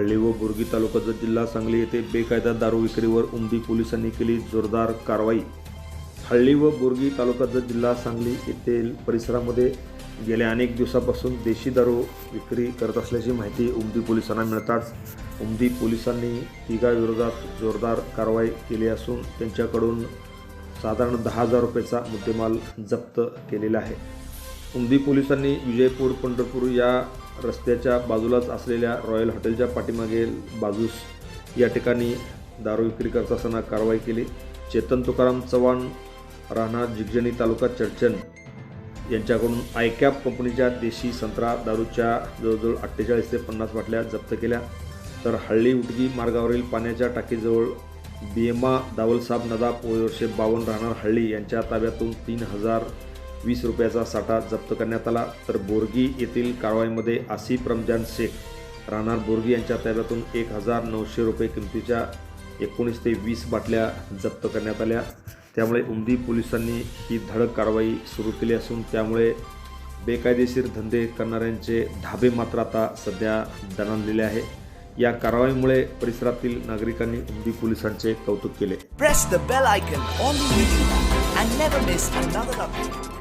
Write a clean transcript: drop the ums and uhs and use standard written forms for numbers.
हळ्ळी व बोरगी तालुका जत जिल्हा सांगली येथे बेकायदा दारू विक्रीवर उमदी पोलिसांनी केली जोरदार कारवाई। हळ्ळी व बोरगी तालुका जत जिल्हा सांगली येथील परिसरामध्ये गेल्या अनेक दिवसापासून देशी दारू विक्री करत असल्याची माहिती उमदी पोलिसांना मिळताच उमदी पोलिसांनी तिघांविरोधात जोरदार कारवाई केली असून त्यांच्याकडून साधारण 10,000 रुपयाचा मुद्देमाल जप्त केलेला आहे। उमदी पोलिसांनी विजयपूर पंढरपूर या रस्त्याच्या बाजूलाच असलेल्या रॉयल हॉटेलच्या पाठीमागील बाजूस या ठिकाणी दारू विक्री करत असताना कारवाई केली। चेतन तुकाराम चव्हाण राहणार जिगजणी तालुका चडचण यांच्याकडून आयकॅप कंपनीच्या देशी संत्रा दारूच्या जवळजवळ 48 ते 50 बाटल्या जप्त केल्या। तर हळ्ळी उटगी मार्गावरील पाण्याच्या टाकीजवळ बीएमा दावलसाब नदाब वर्ष 52 राहणार हळ्ळी यांच्या ताब्यातून 3,020 रुपयाचा साठा जप्त करण्यात आला। तर बोरगी येथील कारवाईमध्ये आसिफ रमजान शेख राहणार बोरगी यांच्या ताब्यातून 1,900 रुपये किमतीच्या 19 ते 20 बाटल्या जप्त करण्यात आल्या। त्यामुळे उमदी पोलिसांनी ही धडक कारवाई सुरू केली असून त्यामुळे बेकायदेशीर धंदे करणाऱ्यांचे ढाबे मात्र आता सध्या दणाणलेले आहे। या कारवाईमुळे परिसरातील नागरिकांनी उमदी पोलिसांचे कौतुक केले। Press the bell icon on the YouTube app and never miss another update.